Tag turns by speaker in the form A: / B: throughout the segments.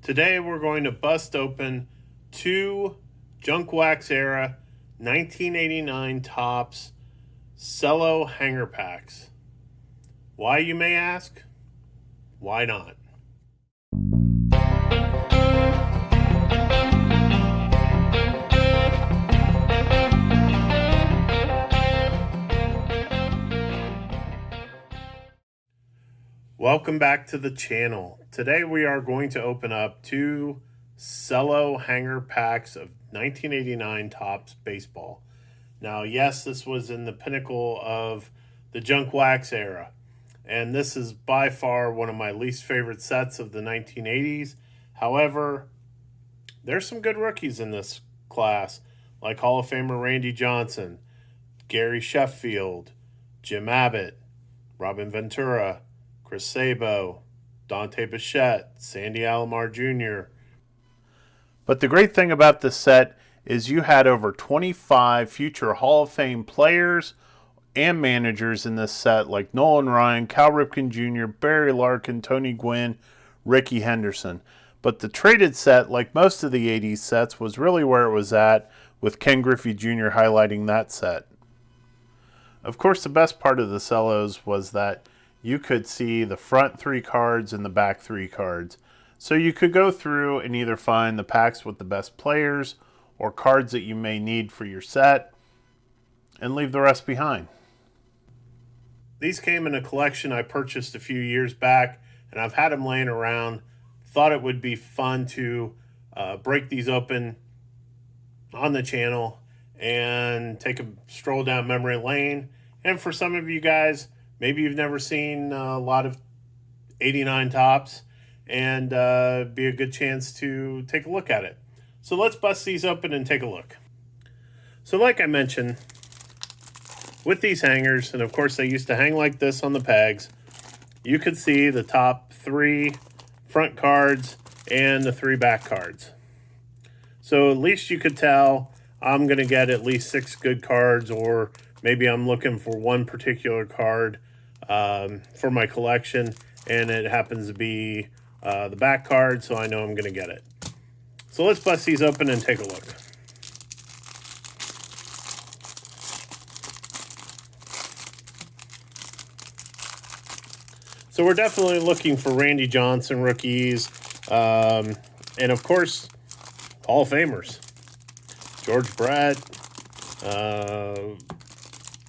A: Today we're going to bust open two Junk Wax era 1989 Topps Cello Hanger Packs. Why, you may ask? Why not? Welcome back to the channel. Today we are going to open up two Cello Hanger Packs of 1989 Topps Baseball. Now, yes, this was in the pinnacle of the Junk Wax era, and this is by far one of my least favorite sets of the 1980s. However, there's some good rookies in this class, like Hall of Famer Randy Johnson, Gary Sheffield, Jim Abbott, Robin Ventura, Chris Sabo, Dante Bichette, Sandy Alomar Jr. But the great thing about this set is you had over 25 future Hall of Fame players and managers in this set, like Nolan Ryan, Cal Ripken Jr., Barry Larkin, Tony Gwynn, Rickey Henderson. But the traded set, like most of the 80s sets, was really where it was at, with Ken Griffey Jr. highlighting that set. Of course, the best part of the cellos was that you could see the front three cards and the back three cards. So you could go through and either find the packs with the best players or cards that you may need for your set and leave the rest behind. These came in a collection I purchased a few years back, and I've had them laying around. Thought it would be fun to break these open on the channel and take a stroll down memory lane. And for some of you guys, maybe you've never seen a lot of 89 Topps, and be a good chance to take a look at it. So let's bust these open and take a look. So like I mentioned, with these hangers, and of course they used to hang like this on the pegs, you could see the top three front cards and the three back cards. So at least you could tell I'm going to get at least 6 good cards, or maybe I'm looking for one particular card for my collection, and it happens to be the back card, so I know I'm going to get it. So let's bust these open and take a look. So we're definitely looking for Randy Johnson rookies, and of course, Hall of Famers. George Brett,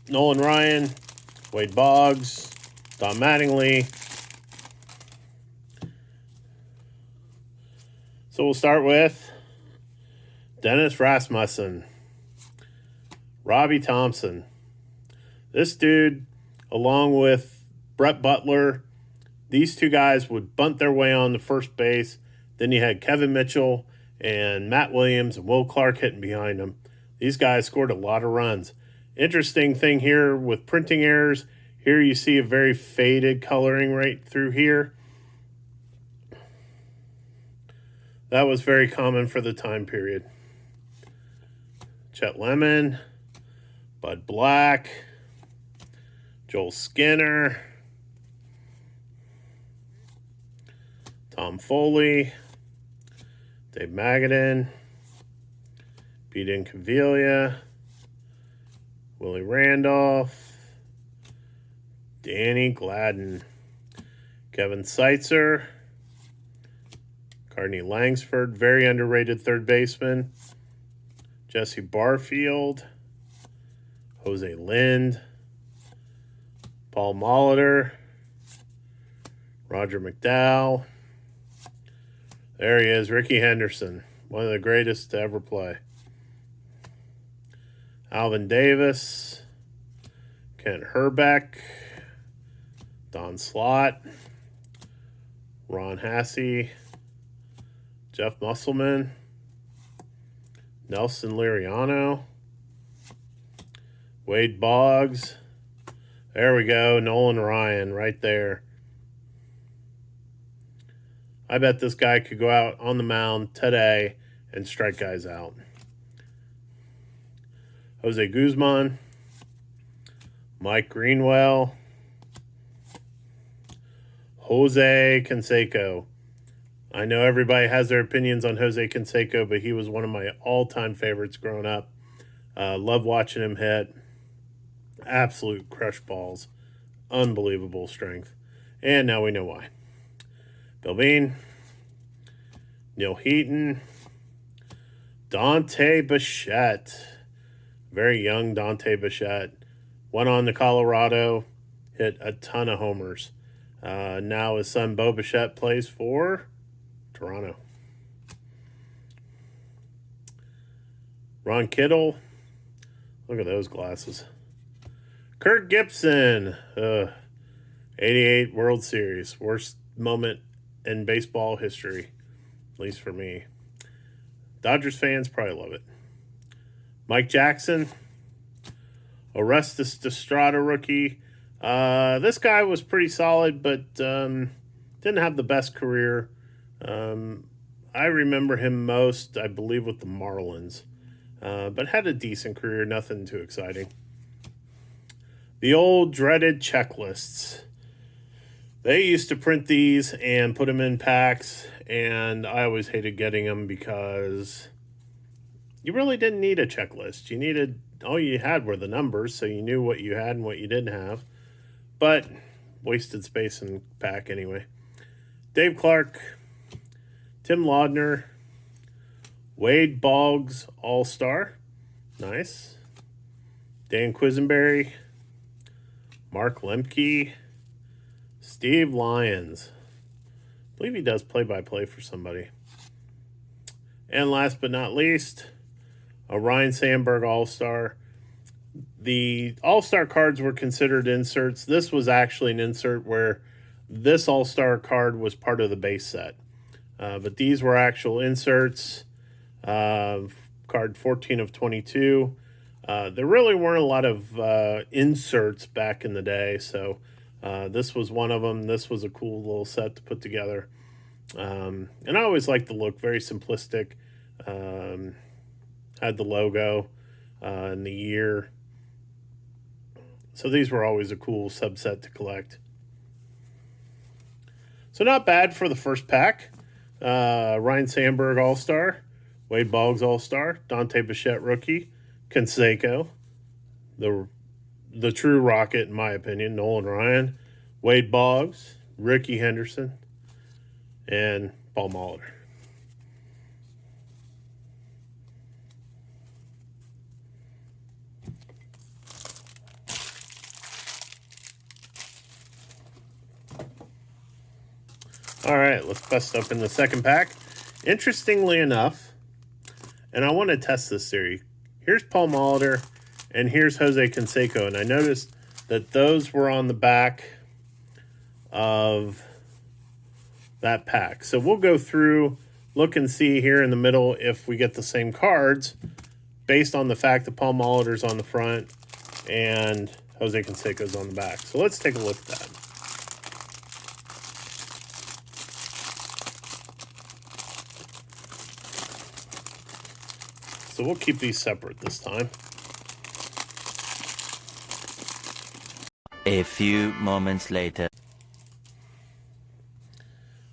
A: Nolan Ryan, Wade Boggs, Don Mattingly. So we'll start with Dennis Rasmussen, Robbie Thompson. This dude, along with Brett Butler, these two guys would bunt their way on to first base. Then you had Kevin Mitchell and Matt Williams and Will Clark hitting behind them. These guys scored a lot of runs. Interesting thing here with printing errors, here you see a very faded coloring right through here. That was very common for the time period. Chet Lemon, Bud Black, Joel Skinner, Tom Foley, Dave Magadan, Pete Incaviglia, Willie Randolph, Danny Gladden, Kevin Seitzer, Carney Langsford, very underrated third baseman, Jesse Barfield, Jose Lind, Paul Molitor, Roger McDowell. There he is, Rickey Henderson, one of the greatest to ever play. Alvin Davis, Kent Herbeck, Don Slott, Ron Hasse, Jeff Musselman, Nelson Liriano, Wade Boggs. There we go, Nolan Ryan right there. I bet this guy could go out on the mound today and strike guys out. Jose Guzman, Mike Greenwell, Jose Canseco. I know everybody has their opinions on Jose Canseco, but he was one of my all-time favorites growing up. Love watching him hit. Absolute crush balls. Unbelievable strength. And now we know why. Bill Bean, Neil Heaton, Dante Bichette. Very young Dante Bichette. Went on to Colorado, hit a ton of homers. Now his son Bo Bichette plays for Toronto. Ron Kittle. Look at those glasses. Kirk Gibson. 88 World Series. Worst moment in baseball history. At least for me. Dodgers fans probably love it. Mike Jackson. Orestes Destrada rookie. This guy was pretty solid, but didn't have the best career. I remember him most, I believe, with the Marlins. But had a decent career, nothing too exciting. The old dreaded checklists. They used to print these and put them in packs, and I always hated getting them because you really didn't need a checklist. All you had were the numbers, so you knew what you had and what you didn't have. But wasted space in the pack anyway. Dave Clark, Tim Laudner, Wade Boggs, All-Star. Nice. Dan Quisenberry, Mark Lemke, Steve Lyons. I believe he does play-by-play for somebody. And last but not least, a Ryan Sandberg All-Star. The All-Star cards were considered inserts. This was actually an insert where this All-Star card was part of the base set. But these were actual inserts. Card 14 of 22. There really weren't a lot of inserts back in the day, so this was one of them. This was a cool little set to put together. And I always liked the look, very simplistic. Had the logo and the year. So these were always a cool subset to collect. So not bad for the first pack. Ryan Sandberg All-Star, Wade Boggs All-Star, Dante Bichette Rookie, Canseco, the true Rocket in my opinion, Nolan Ryan, Wade Boggs, Ricky Henderson, and Paul Molitor. All right, let's bust open the second pack. Interestingly enough, and I want to test this theory. Here's Paul Molitor, and here's Jose Canseco, and I noticed that those were on the back of that pack. So we'll go through, look and see here in the middle if we get the same cards based on the fact that Paul Molitor's on the front and Jose Canseco's on the back. So let's take a look at that. So we'll keep these separate this time.
B: A few moments later.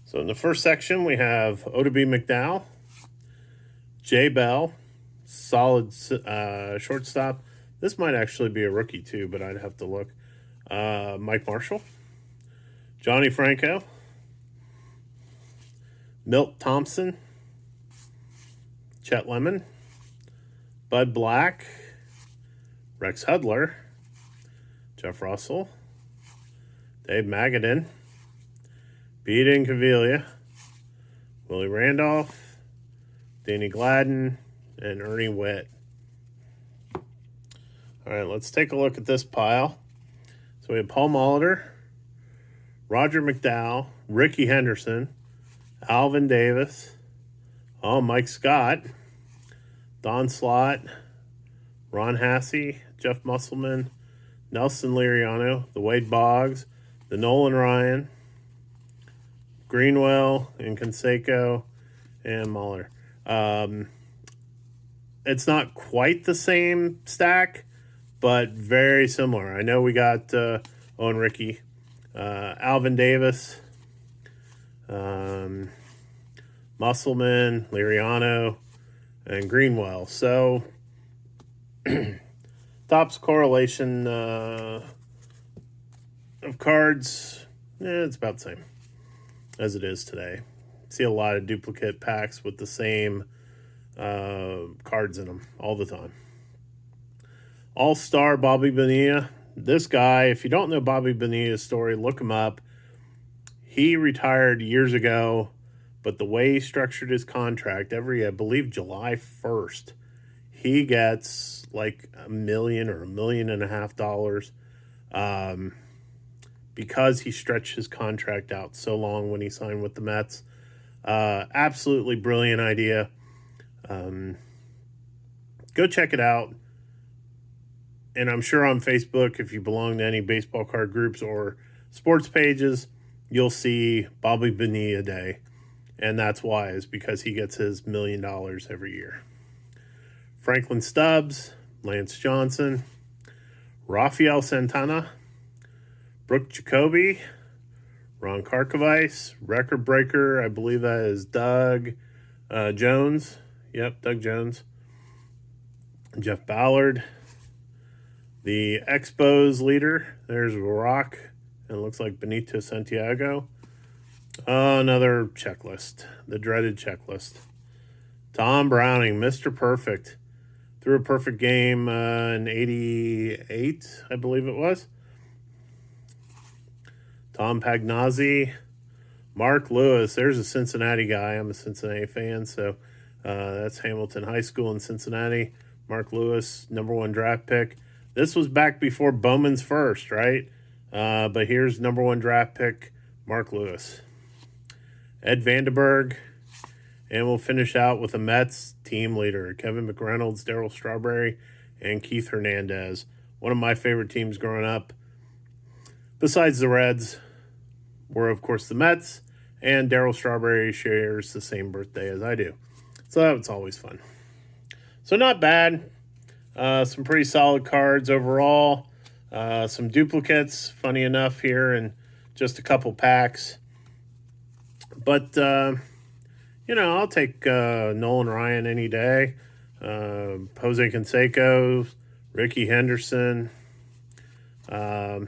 A: So in the first section, we have Oddibe McDowell, Jay Bell, solid shortstop. This might actually be a rookie too, but I'd have to look. Mike Marshall, Johnny Franco, Milt Thompson, Chet Lemon, Bud Black, Rex Hudler, Jeff Russell, Dave Magadan, Pete Incaviglia, Willie Randolph, Danny Gladden, and Ernie Witt. All right, let's take a look at this pile. So we have Paul Molitor, Roger McDowell, Ricky Henderson, Alvin Davis, Mike Scott, Don Slott, Ron Hassey, Jeff Musselman, Nelson Liriano, the Wade Boggs, the Nolan Ryan, Greenwell, and Canseco, and Molitor. It's not quite the same stack, but very similar. I know we got Owen Ricky, Alvin Davis, Musselman, Liriano, and Greenwell. So, Topps correlation of cards, it's about the same as it is today. See a lot of duplicate packs with the same cards in them all the time. All-Star Bobby Bonilla. This guy, if you don't know Bobby Bonilla's story, look him up. He retired years ago, but the way he structured his contract, I believe July 1st, he gets like $1 million or $1.5 million because he stretched his contract out so long when he signed with the Mets. Absolutely brilliant idea. Go check it out. And I'm sure on Facebook, if you belong to any baseball card groups or sports pages, you'll see Bobby Bonilla Day. And that's why, is because he gets his $1 million every year. Franklin Stubbs, Lance Johnson, Rafael Santana, Brooke Jacoby, Ron Karkovice, record breaker, I believe that is Doug Jones. Yep, Doug Jones. Jeff Ballard. The Expos leader, there's Rock, and it looks like Benito Santiago. Another checklist, the dreaded checklist. Tom Browning, Mr. Perfect. Threw a perfect game in 88, I believe it was. Tom Pagnazzi. Mark Lewis, there's a Cincinnati guy. I'm a Cincinnati fan, so that's Hamilton High School in Cincinnati. Mark Lewis, #1 draft pick. This was back before Bowman's first, right? But here's #1 draft pick, Mark Lewis. Ed Vandenberg. And we'll finish out with the Mets team leader, Kevin McReynolds, Darryl Strawberry, and Keith Hernandez. One of my favorite teams growing up, besides the Reds, were, of course, the Mets. And Darryl Strawberry shares the same birthday as I do. So that was always fun. So not bad. Some pretty solid cards overall. Some duplicates, funny enough, here, and just a couple packs. But, I'll take Nolan Ryan any day. Jose Canseco, Ricky Henderson. None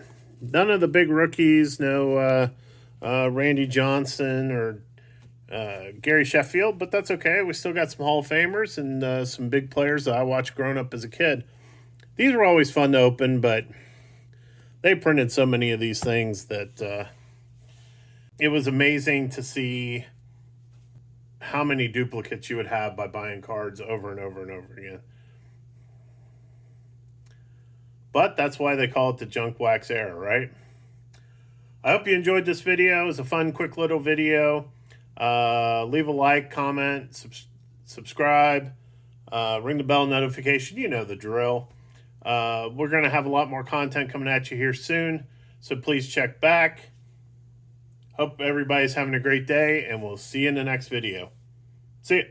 A: of the big rookies. No Randy Johnson or Gary Sheffield, but that's okay. We still got some Hall of Famers and some big players that I watched growing up as a kid. These were always fun to open, but they printed so many of these things that it was amazing to see how many duplicates you would have by buying cards over and over and over again. But that's why they call it the junk wax era, right? I hope you enjoyed this video. It was a fun, quick little video. Leave a like, comment, subscribe, ring the bell notification. You know the drill. We're going to have a lot more content coming at you here soon, so please check back. Hope everybody's having a great day, and we'll see you in the next video. See ya.